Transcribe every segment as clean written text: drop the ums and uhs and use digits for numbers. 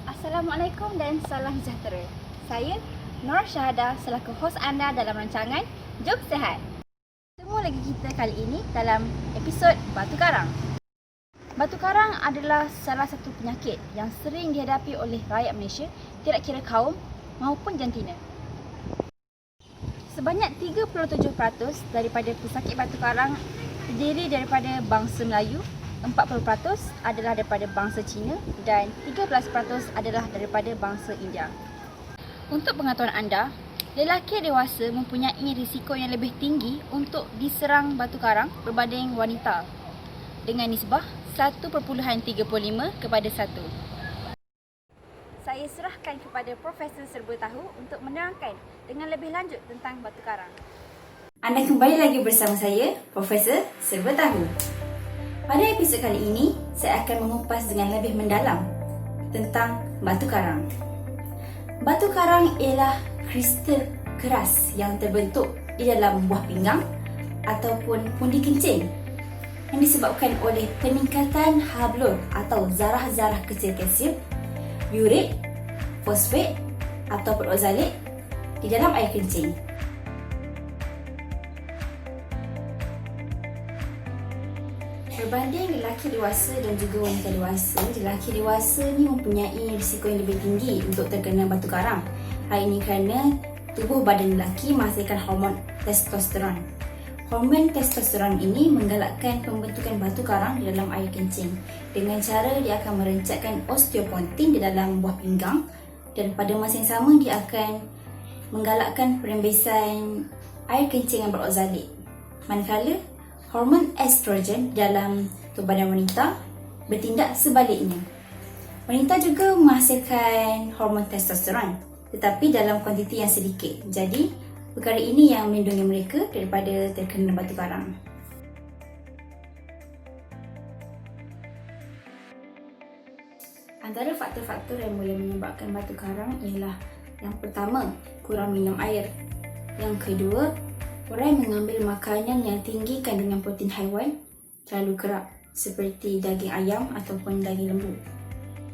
Assalamualaikum dan salam sejahtera. Saya Nur Syahada selaku hos anda dalam rancangan Jom Sehat. Bertemu lagi kita kali ini dalam episod Batu Karang. Batu karang adalah salah satu penyakit yang sering dihadapi oleh rakyat Malaysia, tidak kira kaum maupun jantina. Sebanyak 37% daripada pesakit batu karang terdiri daripada bangsa Melayu, 40% adalah daripada bangsa Cina dan 13% adalah daripada bangsa India. Untuk pengetahuan anda, lelaki dewasa mempunyai risiko yang lebih tinggi untuk diserang batu karang berbanding wanita dengan nisbah 1.35 kepada 1. Saya serahkan kepada Profesor Serba Tahu untuk menerangkan dengan lebih lanjut tentang batu karang. Anda kembali lagi bersama saya, Profesor Serba Tahu. Pada episod kali ini, saya akan mengupas dengan lebih mendalam tentang batu karang. Batu karang ialah kristal keras yang terbentuk di dalam buah pinggang ataupun pundi kencing yang disebabkan oleh peningkatan hablur atau zarah-zarah kecil kalsium, uret, fosfat atau peroxalate di dalam air kencing. Berbanding lelaki dewasa dan juga wanita dewasa, lelaki dewasa ni mempunyai risiko yang lebih tinggi untuk terkena batu karang. Hal ini kerana tubuh badan lelaki menghasilkan hormon testosteron. Hormon testosteron ini menggalakkan pembentukan batu karang di dalam air kencing. Dengan cara dia akan merencatkan osteopontin di dalam buah pinggang dan pada masa yang sama dia akan menggalakkan perembesan air kencing yang beroxalate. Manakala hormon estrogen dalam tubuh badan wanita bertindak sebaliknya. Wanita juga menghasilkan hormon testosteron tetapi dalam kuantiti yang sedikit. Jadi, perkara ini yang melindungi mereka daripada terkena batu karang. Antara faktor-faktor yang boleh menyebabkan batu karang ialah yang pertama, kurang minum air. Yang kedua, orang yang mengambil makanan yang tinggi kandungan protein haiwan terlalu kerap seperti daging ayam ataupun daging lembu.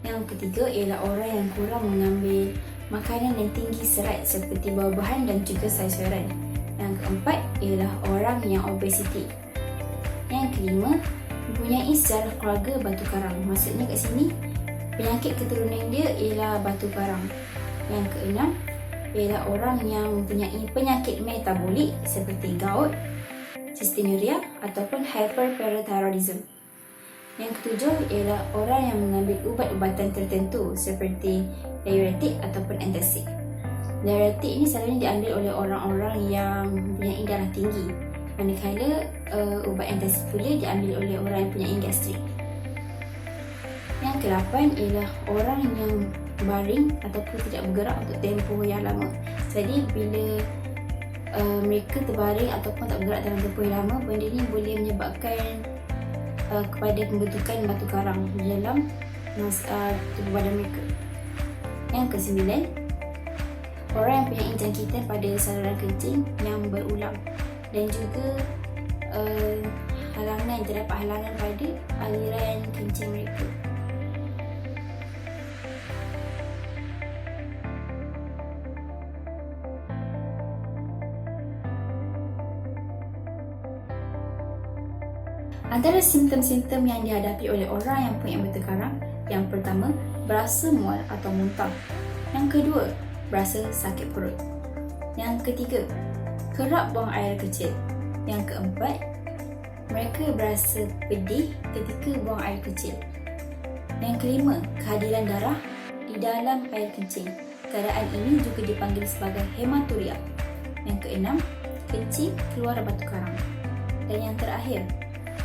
Yang ketiga ialah orang yang kurang mengambil makanan yang tinggi serat seperti buah-buahan dan juga sayur-sayuran. Yang keempat ialah orang yang obesiti. Yang kelima, mempunyai sejarah keluarga batu karang. Maksudnya kat sini, penyakit keturunan dia ialah batu karang. Yang keenam ialah orang yang mempunyai penyakit metabolik seperti gout, cystinuria ataupun hyperparathyroidism. Yang ketujuh ialah orang yang mengambil ubat-ubatan tertentu seperti diuretik ataupun antacid. Diuretik ini selalunya diambil oleh orang-orang yang mempunyai darah tinggi, manakala ubat antacid pula diambil oleh orang yang mempunyai gastrik. Yang ke-8 ialah orang yang baring ataupun tidak bergerak untuk tempoh yang lama. Jadi bila mereka terbaring ataupun tak bergerak dalam tempoh yang lama, benda ni boleh menyebabkan kepada pembentukan batu karang di dalam tubuh badan mereka. Yang ke-9, orang yang mempunyai jangkitan pada saluran kencing yang berulang dan juga terdapat halangan pada aliran kencing mereka. Antara simptom-simptom yang dihadapi oleh orang yang punya batu karang, yang pertama, berasa mual atau muntah. Yang kedua, berasa sakit perut. Yang ketiga, kerap buang air kecil. Yang keempat, mereka berasa pedih ketika buang air kecil. Yang kelima, kehadiran darah di dalam air kencing. Keadaan ini juga dipanggil sebagai hematuria. Yang keenam, kencing keluar batu karang. Dan yang terakhir,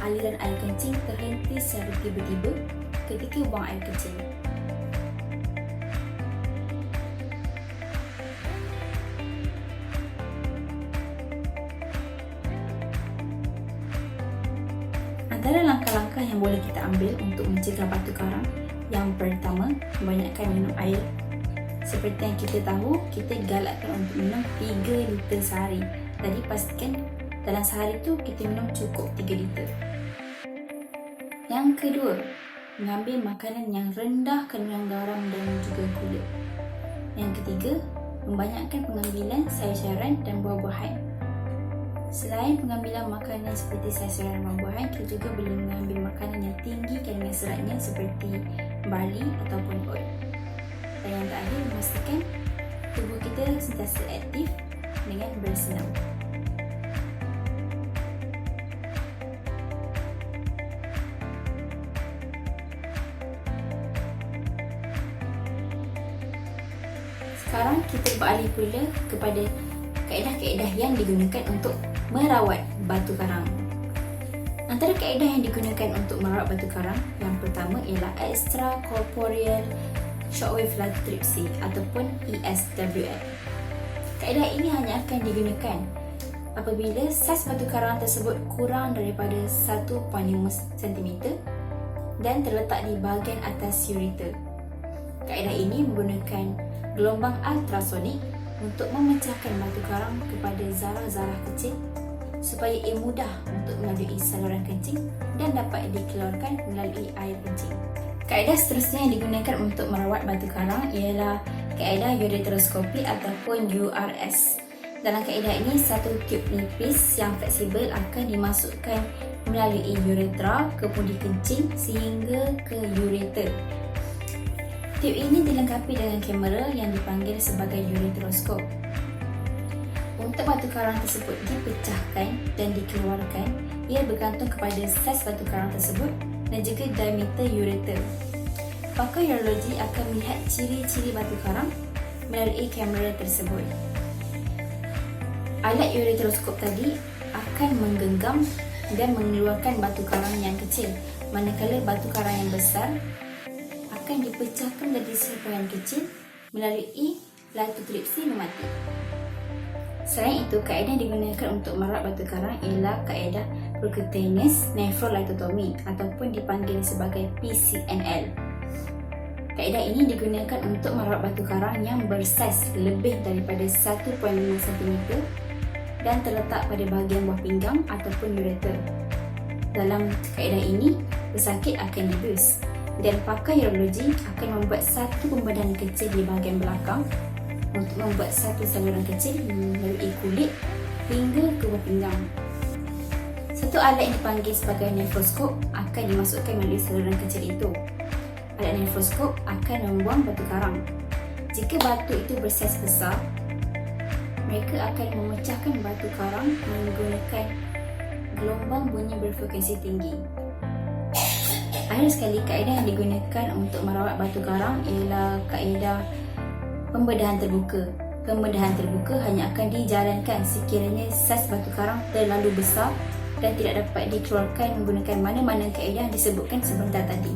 aliran air kencing terhenti secara tiba-tiba ketika buang air kencing. Antara langkah-langkah yang boleh kita ambil untuk mencegah batu karang, yang pertama, banyakkan minum air. Seperti yang kita tahu, kita digalakkan untuk minum 3 liter sehari. Jadi pastikan dalam sehari tu kita minum cukup 3 liter. Yang kedua, mengambil makanan yang rendah kandungan garam dan juga kulit. Yang ketiga, membanyakkan pengambilan sayur-sayuran dan buah-buahan. Selain pengambilan makanan seperti sayur-sayuran dan buah-buahan, kita juga boleh mengambil makanan yang tinggi kandungan seratnya seperti barley ataupun oat. Dan yang terakhir, memastikan tubuh kita sentiasa aktif dengan bersenam. Sekarang kita beralih pula kepada kaedah-kaedah yang digunakan untuk merawat batu karang. Antara kaedah yang digunakan untuk merawat batu karang, yang pertama ialah extracorporeal shockwave lithotripsy ataupun ESWL. Kaedah ini hanya akan digunakan apabila saiz batu karang tersebut kurang daripada 1.5 cm dan terletak di bahagian atas ureter. Kaedah ini menggunakan gelombang ultrasonik untuk memecahkan batu karang kepada zarah-zarah kecil supaya ia mudah untuk melalui saluran kencing dan dapat dikeluarkan melalui air kencing. Kaedah seterusnya yang digunakan untuk merawat batu karang ialah kaedah ureteroskopi ataupun URS. Dalam kaedah ini, satu tube nipis yang fleksibel akan dimasukkan melalui uretra ke pundi kencing sehingga ke ureter. Tube ini dilengkapi dengan kamera yang dipanggil sebagai ureteroskop. Untuk batu karang tersebut dipecahkan dan dikeluarkan, ia bergantung kepada saiz batu karang tersebut dan juga diameter ureter. Pakar urologi akan melihat ciri-ciri batu karang melalui kamera tersebut. Alat ureteroskop tadi akan menggenggam dan mengeluarkan batu karang yang kecil, manakala batu karang yang besar akan dipecahkan dari serpihan kecil melalui lithotripsy memati. Selain itu, kaedah yang digunakan untuk merawat batu karang ialah kaedah percutaneous nephrolithotomy ataupun dipanggil sebagai PCNL. Kaedah ini digunakan untuk merawat batu karang yang bersaiz lebih daripada 1.5 cm dan terletak pada bahagian buah pinggang ataupun ureter. Dalam kaedah ini, pesakit akan dibius dan pakar urologi akan membuat satu pembedahan kecil di bahagian belakang untuk membuat satu saluran kecil melalui kulit hingga ke buah pinggang. Satu alat yang dipanggil sebagai nefroskop akan dimasukkan melalui saluran kecil itu. Alat nefroskop akan membuang batu karang. Jika batu itu bersaiz besar, mereka akan memecahkan batu karang menggunakan gelombang bunyi berfrekuensi tinggi. Akhir sekali, kaedah yang digunakan untuk merawat batu karang ialah kaedah pembedahan terbuka. Pembedahan terbuka hanya akan dijalankan sekiranya saiz batu karang terlalu besar dan tidak dapat dikeluarkan menggunakan mana-mana kaedah yang disebutkan sebentar tadi.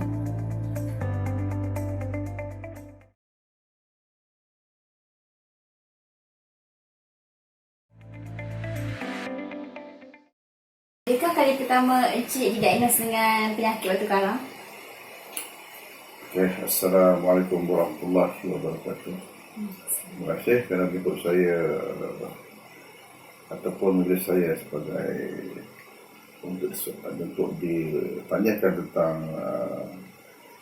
Adakah kali pertama Encik didiagnos dengan penyakit batu karang? Okay. Assalamualaikum warahmatullahi wabarakatuh. Terima kasih kerana menjemput saya ataupun menulis saya sebagai untuk ditanyakan tentang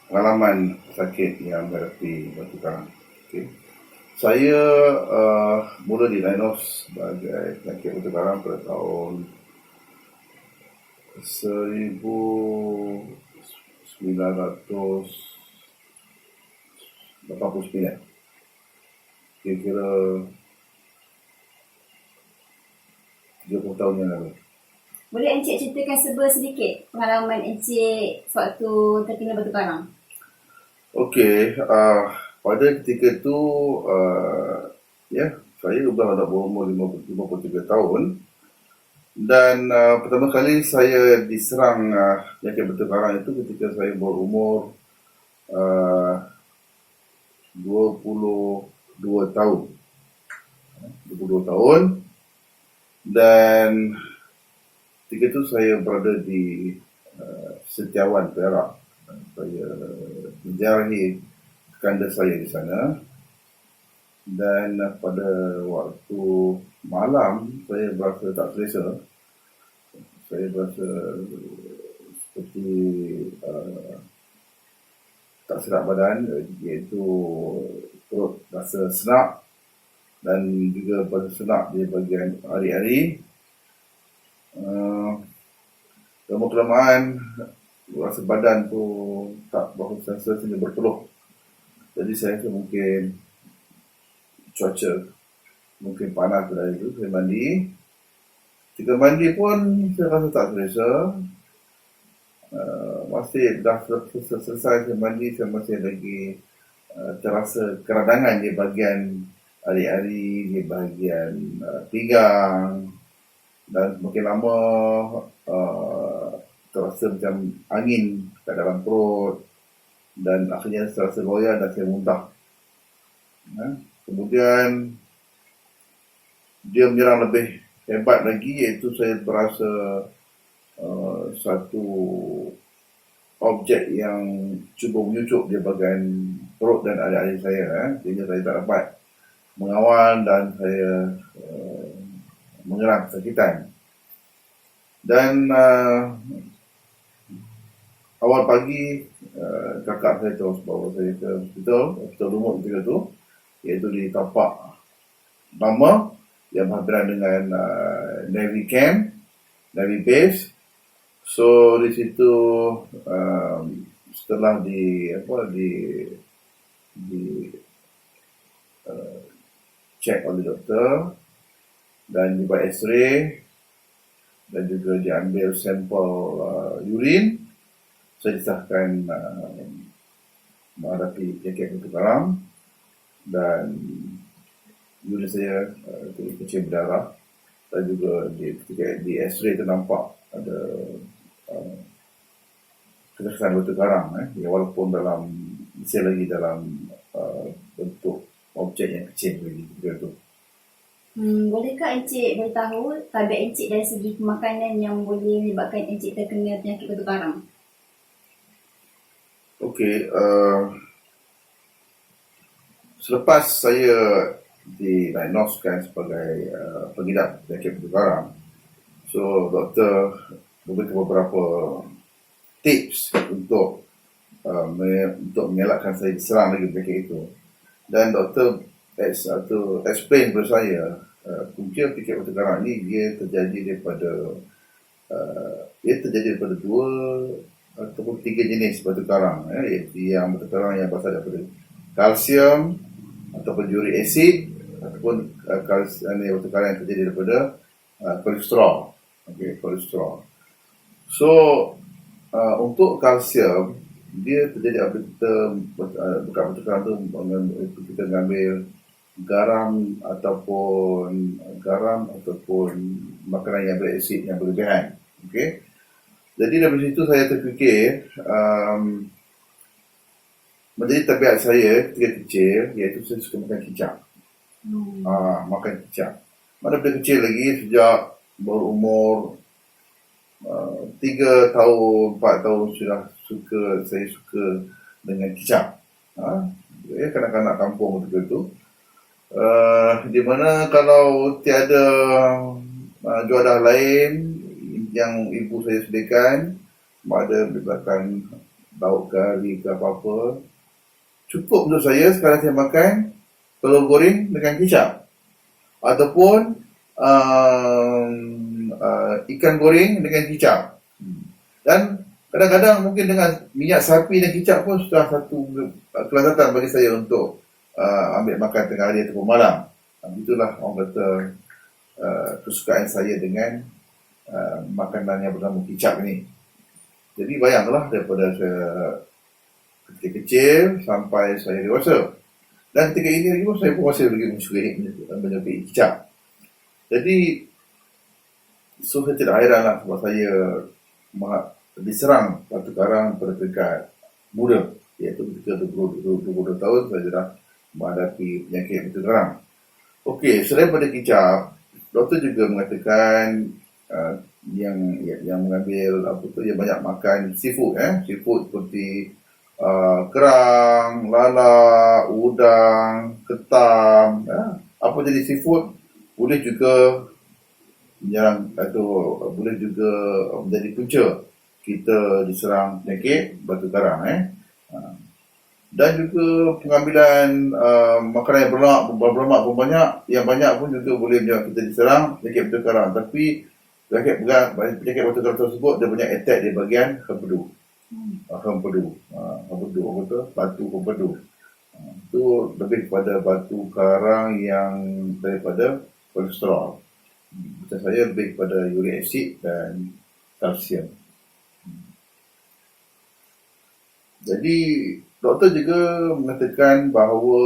pengalaman sakit yang menghadapi batu karang. Okay. Saya mula didiagnos sebagai penyakit batu karang pada tahun 1989, kira-kira 30 tahun yang lalu. Boleh Encik ceritakan sedikit pengalaman Encik sewaktu terkena batu karang? Okey, pada ketika itu saya sudah berumur 53 tahun. Dan pertama kali saya diserang penyakit batu karang itu ketika saya berumur 22 tahun. 22 tahun. Dan ketika itu saya berada di Setiawan, Perak. Saya menjarahi kanda saya di sana. Dan pada waktu malam saya berasa tak selesa. Saya berasa seperti tak sedap badan, iaitu perut rasa senak dan juga rasa senak di bahagian ari-ari. Lama-kelamaan rasa badan tu tak berapa rasa sehingga berpeluh. Jadi saya rasa mungkin cuaca, mungkin panas pada hari itu. Saya mandi. Ketika mandi pun saya rasa tak selesa. Masih dah selesai saya mandi, saya masih lagi terasa keradangan di bahagian ari-ari, di bahagian pinggang, dan semakin lama terasa macam angin kat dalam perut, dan akhirnya saya rasa loya dan saya muntah. Kemudian dia menyerang lebih hebat lagi, iaitu saya berasa satu objek yang cuba menyucuk di bahagian perut dan ari-ari saya, sehingga saya tak dapat mengawal dan saya mengerang kesakitan. Dan awal pagi kakak saya terus bawa saya ke hospital lumut ketika tu, iaitu di tapak lama yang berhadapan dengan Navy Camp, Navy Base. So di situ setelah check oleh doktor dan dibuat X-ray dan juga diambil sampel urin, saya disahkan menghadapi penyakit kutu karam, dan urin saya kecil berdarah, dan juga ketika di X-ray itu nampak ada kesan kutu karam, walaupun masih lagi dalam bentuk objek yang kecil lagi begitu. Bolehkah Encik beritahu tabiat Encik dari segi pemakanan yang boleh menyebabkan Encik terkena penyakit kutu karam? Okey, selepas saya didiagnoskan sebagai pengidap penyakit kutu karam, so doktor memberikan beberapa tips untuk mengelakkan saya diserang lagi penyakit itu. Dan doktor explain kepada saya punca penyakit kutu karam ini dia terjadi daripada dua ataupun tiga jenis batu karang, iaitu yang batu karang yang berasal daripada kalsium ataupun uric acid, ataupun batu karang yang terjadi daripada kolesterol. Kolesterol. So untuk kalsium, dia terjadi apabila kita batu karang tu kita mengambil garam ataupun makanan yang berasid yang berlebihan. Jadi dari situ saya terfikir menjadi tabiat saya ketika kecil, iaitu saya suka makan kicap. Makan kicap. Mana dari kecil lagi, sejak berumur 3 tahun, 4 tahun saya suka dengan kicap. Kanak-kanak kampung betul tu. Di mana kalau tiada juadah lain yang ibu saya sediakan, ada melibatkan lauk kari ke apa-apa, cukup untuk saya sekarang saya makan telur goreng dengan kicap, ataupun ikan goreng dengan kicap. Dan kadang-kadang mungkin dengan minyak sapi dan kicap pun sudah satu kelezatan bagi saya untuk ambil makan tengah hari ataupun malam. Itulah orang kata kesukaan saya dengan makanan yang bernama kicap ni. Jadi bayanglah daripada saya ketika kecil sampai saya dewasa. Dan ketika ini lagi saya pun masih lagi menyukai kicap. Jadi saya tidak heranlah sebab saya diserang batu karang pada peringkat muda, iaitu ketika 22 tahun saya sudah menghadapi penyakit batu karang. Okey, selain pada kicap, doktor juga mengatakan yang mengambil yang banyak makan seafood, seafood seperti kerang, lala, udang, ketam, apa jenis seafood boleh juga menyerang atau boleh juga menjadi punca kita diserang penyakit batu karang. Dan juga pengambilan makanan yang berlemak pun banyak. Yang banyak pun juga boleh menyebabkan kita diserang penyakit betul karang. Tapi penyakit betul karang tersebut dia banyak attack di bahagian hempedu. Hempedu apa tu? Batu hempedu. Itu lebih kepada batu karang yang daripada kolesterol. Macam saya lebih kepada uric acid dan kalsium. Jadi doktor juga mengatakan bahawa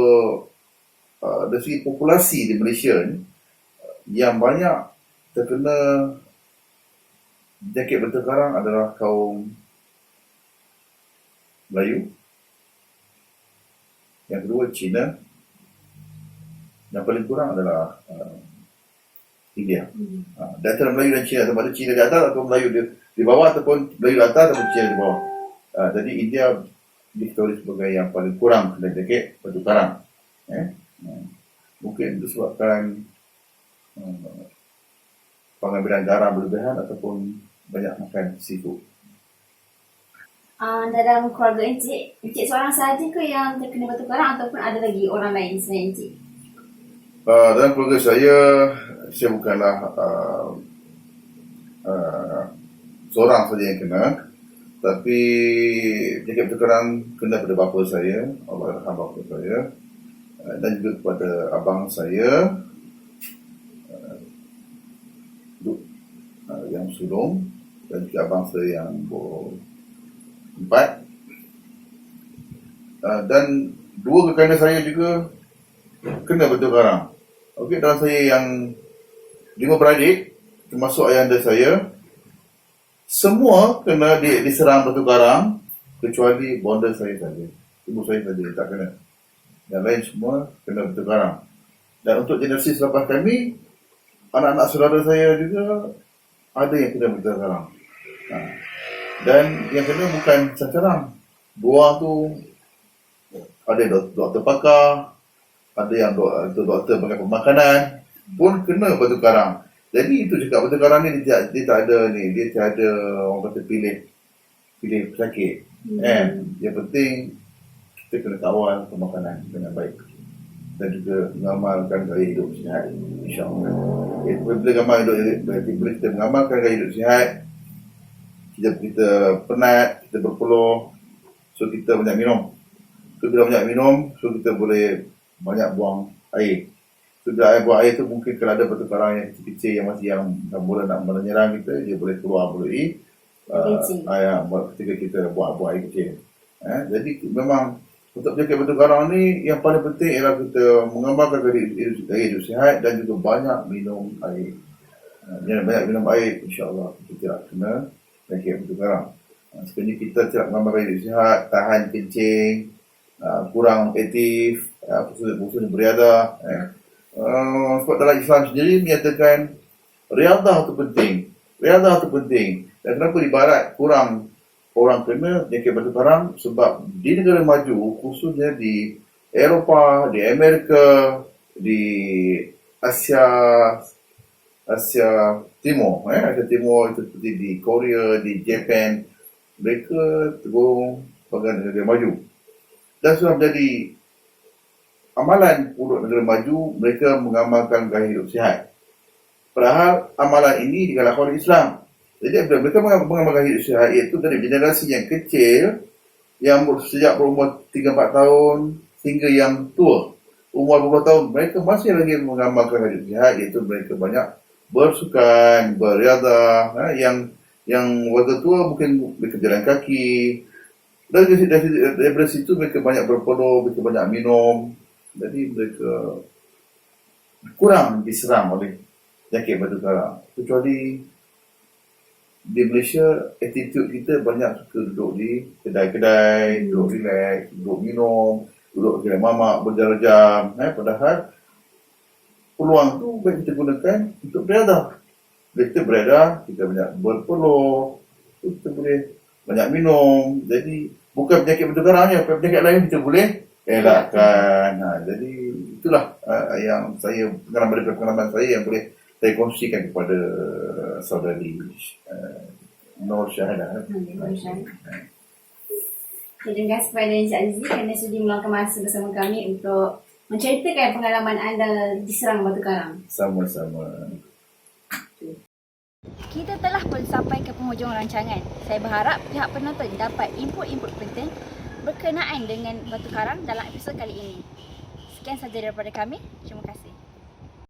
dari segi populasi di Malaysia ni yang banyak terkena penyakit betul karang adalah kaum Melayu, yang kedua Cina, yang paling kurang adalah India. Di antara Melayu dan Cina, sama ada Cina di atas atau Melayu di bawah, ataupun Melayu di atas ataupun Cina di bawah. Jadi India diketahui sebagai yang paling kurang kena penyakit betul karang. Mungkin disebabkan pengambilan garam berlebihan ataupun banyak makan seafood. Dalam keluarga Encik seorang sahaja ke yang terkena batu karang ataupun ada lagi orang lain selain Encik? Dalam keluarga saya bukanlah seorang saja yang kena, tapi penyakit betul karang kena pada bapa saya, Allah yarham bapa saya, dan juga kepada abang saya yang sulung, dan juga abang saya yang empat, dan dua kekanda saya juga kena betul karang. Okey, dalam saya yang 5 beradik, termasuk ayahanda saya, semua kena diserang betul karang, kecuali bonda saya saja, ibu saya saja tak kena. Yang lain semua kena betul karang. Dan untuk generasi selepas kami, anak-anak saudara saya juga ada yang kena betul karang. Dan yang kena bukan cacarang. Buah tu ada yang doktor pakar, ada yang doktor bagi pemakanan pun kena batu karang. Jadi itu cakap batu karang ni dia tak ada ni, dia tak ada orang kata pilih pesakit. Yang penting kita kena kawal pemakanan dengan baik dan juga mengamalkan gaya hidup sihat, insya-Allah. Bila kita mengamalkan gaya hidup sihat, kita penat, kita berpeluh, so kita banyak minum. So bila banyak minum, so kita boleh banyak buang air. So bila buang air tu mungkin kalau ada batu karang yang kecil-kecil yang masih yang mula nak menyerang kita, dia boleh keluar melalui ketika kita buang air kecil. Jadi memang untuk penyakit batu karang ni yang paling penting ialah kita mengamalkan gaya hidup sihat dan juga banyak minum air. Banyak minum air, insya-Allah kita tidak kena penyakit batu karang. Sebenarnya kita tidak mengamalkan hidup sihat, tahan kencing, kurang aktif, pusing beriadah. Sebab dalam Islam sendiri menyatakan riadah itu penting. Dan kenapa di barat kurang orang kena penyakit batu karang? Sebab di negara maju, khususnya di Eropah, di Amerika, di Asia Timur, Asia Timur itu seperti di Korea, di Jepun, mereka tergolong sebagai negara maju. Dan sudah menjadi amalan penduduk negara maju, mereka mengamalkan gaya hidup sihat. Padahal amalan ini digalakkan oleh Islam. Jadi bila mereka mengamalkan hidup sihat, iaitu dari generasi yang kecil, yang sejak berumur 3-4 tahun, hingga yang tua, umur 20 tahun, mereka masih lagi mengamalkan hidup sihat, iaitu mereka banyak bersukan, beriadah, yang warga tua mungkin mereka berjalan kaki. Dan dari situ mereka banyak berpeluh, mereka banyak minum. Jadi mereka kurang diserang oleh penyakit batu karang. Kecuali di Malaysia, attitude kita banyak suka duduk di kedai-kedai, duduk relax, duduk minum, duduk kedai mamak berjam-jam. Padahal peluang tu baik kita gunakan untuk beriadah. Bila kita beriadah, kita banyak berpeluh, kita boleh banyak minum. Jadi bukan penyakit batu karangnya, penyakit lain kita boleh elakkan. Jadi itulah yang saya pengalaman saya yang boleh saya kongsikan kepada saudari Nur Syahadah. Terima kasih kepada Encik Azizi kerana sudi meluangkan masa bersama kami untuk menceritakan pengalaman anda diserang batu karang. Sama-sama. Kita telah pun sampai ke penghujung rancangan. Saya berharap pihak penonton dapat input-input penting berkenaan dengan batu karang dalam episod kali ini. Sekian sahaja daripada kami. Terima kasih.